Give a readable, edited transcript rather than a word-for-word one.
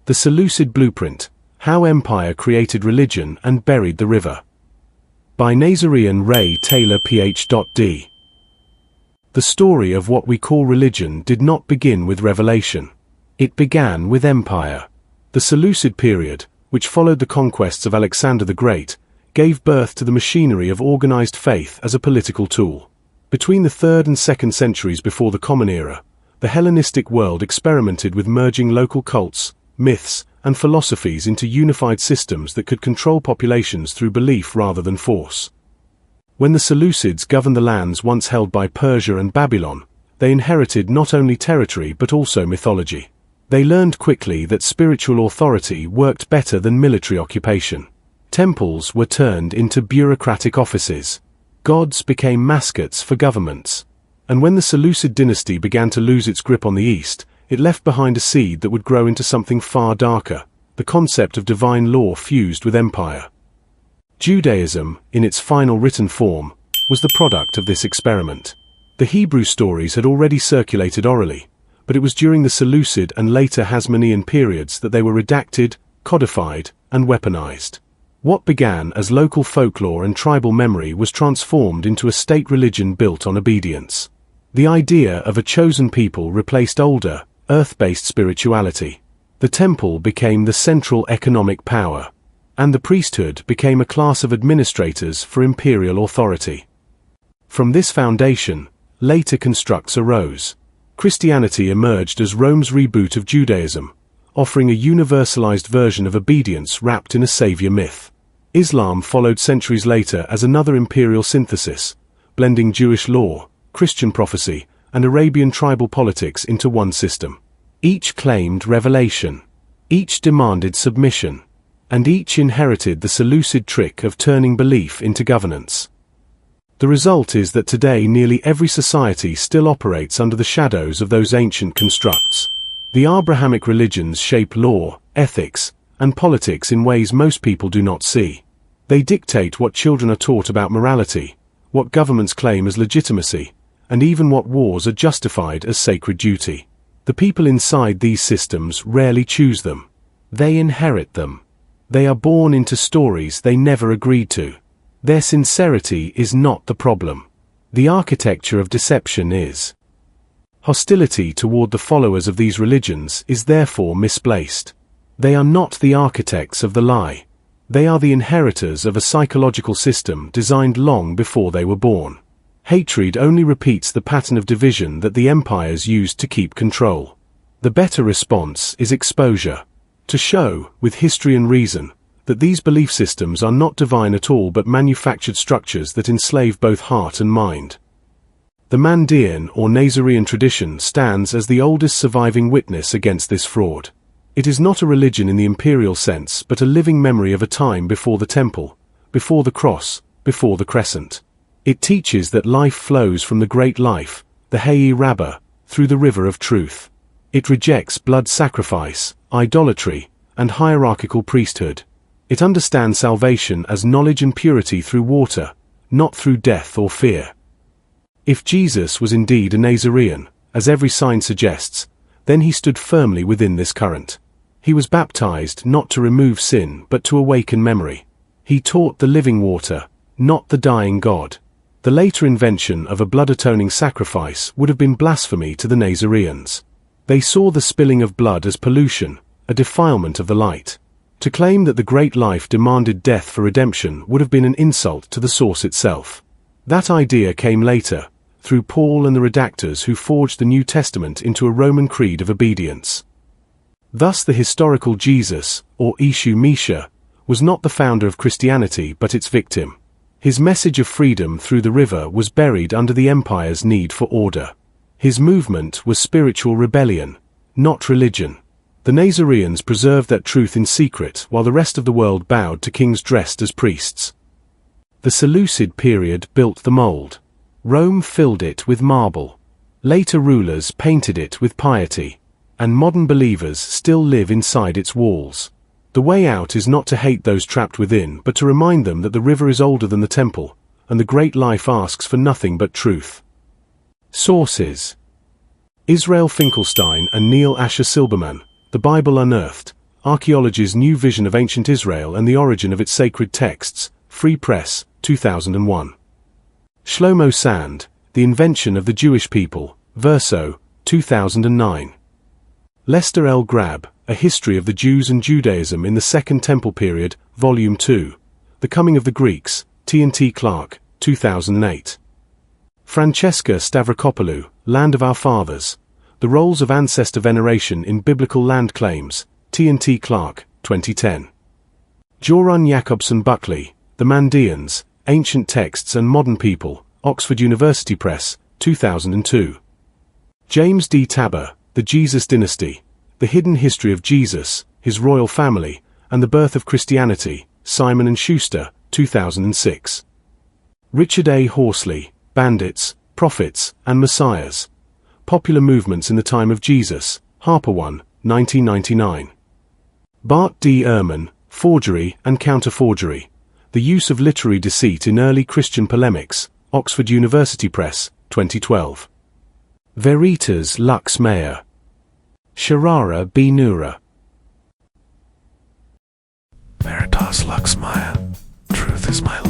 The Seleucid Blueprint: How Empire Created Religion and Buried the River. By Nasoraean Ray Taylor Ph.D. The story of what we call religion did not begin with revelation. It began with empire. The Seleucid period, which followed the conquests of Alexander the Great, gave birth to the machinery of organized faith as a political tool. Between the 3rd and 2nd centuries before the Common Era, the Hellenistic world experimented with merging local cults, myths, and philosophies into unified systems that could control populations through belief rather than force. When the Seleucids governed the lands once held by Persia and Babylon, they inherited not only territory but also mythology. They learned quickly that spiritual authority worked better than military occupation. Temples were turned into bureaucratic offices. Gods became mascots for governments. And when the Seleucid dynasty began to lose its grip on the East, it left behind a seed that would grow into something far darker: the concept of divine law fused with empire. Judaism, in its final written form, was the product of this experiment. The Hebrew stories had already circulated orally, but it was during the Seleucid and later Hasmonean periods that they were redacted, codified, and weaponized. What began as local folklore and tribal memory was transformed into a state religion built on obedience. The idea of a chosen people replaced older, earth-based spirituality. The temple became the central economic power, and the priesthood became a class of administrators for imperial authority. From this foundation, later constructs arose. Christianity emerged as Rome's reboot of Judaism, offering a universalized version of obedience wrapped in a savior myth. Islam followed centuries later as another imperial synthesis, blending Jewish law, Christian prophecy, and Arabian tribal politics into one system. Each claimed revelation. Each demanded submission. And each inherited the Seleucid trick of turning belief into governance. The result is that today nearly every society still operates under the shadows of those ancient constructs. The Abrahamic religions shape law, ethics, and politics in ways most people do not see. They dictate what children are taught about morality, what governments claim as legitimacy, and even what wars are justified as sacred duty. The people inside these systems rarely choose them. They inherit them. They are born into stories they never agreed to. Their sincerity is not the problem. The architecture of deception is. Hostility toward the followers of these religions is therefore misplaced. They are not the architects of the lie. They are the inheritors of a psychological system designed long before they were born. Hatred only repeats the pattern of division that the empires used to keep control. The better response is exposure. To show, with history and reason, that these belief systems are not divine at all but manufactured structures that enslave both heart and mind. The Mandean or Nasorean tradition stands as the oldest surviving witness against this fraud. It is not a religion in the imperial sense but a living memory of a time before the temple, before the cross, before the crescent. It teaches that life flows from the great life, the Hei Rabbah, through the river of truth. It rejects blood sacrifice, idolatry, and hierarchical priesthood. It understands salvation as knowledge and purity through water, not through death or fear. If Jesus was indeed a Nazorean, as every sign suggests, then he stood firmly within this current. He was baptized not to remove sin but to awaken memory. He taught the living water, not the dying God. The later invention of a blood-atoning sacrifice would have been blasphemy to the Nazoreans. They saw the spilling of blood as pollution, a defilement of the light. To claim that the great life demanded death for redemption would have been an insult to the source itself. That idea came later, through Paul and the redactors who forged the New Testament into a Roman creed of obedience. Thus the historical Jesus, or Ishu Misha, was not the founder of Christianity but its victim. His message of freedom through the river was buried under the empire's need for order. His movement was spiritual rebellion, not religion. The Nazoreans preserved that truth in secret while the rest of the world bowed to kings dressed as priests. The Seleucid period built the mold. Rome filled it with marble. Later rulers painted it with piety. And modern believers still live inside its walls. The way out is not to hate those trapped within but to remind them that the river is older than the temple, and the great life asks for nothing but truth. Sources: Israel Finkelstein and Neil Asher Silberman, The Bible Unearthed, Archaeology's New Vision of Ancient Israel and the Origin of its Sacred Texts, Free Press, 2001. Shlomo Sand, The Invention of the Jewish People, Verso, 2009. Lester L. Grab, A History of the Jews and Judaism in the Second Temple Period, Volume 2. The Coming of the Greeks, T&T Clark, 2008. Francesca Stavrakopoulou, Land of Our Fathers, The Roles of Ancestor Veneration in Biblical Land Claims, T&T Clark, 2010. Jorun Jacobson Buckley, The Mandeans, Ancient Texts and Modern People, Oxford University Press, 2002. James D. Tabor, The Jesus Dynasty, The Hidden History of Jesus, His Royal Family, and the Birth of Christianity, Simon & Schuster, 2006. Richard A. Horsley, Bandits, Prophets, and Messiahs, Popular Movements in the Time of Jesus, Harper 1, 1999. Bart D. Ehrman, Forgery and Counterforgery, The Use of Literary Deceit in Early Christian Polemics, Oxford University Press, 2012. Veritas Lux Mea. Sharara B. Nura. Veritas Lux Maya. Truth is my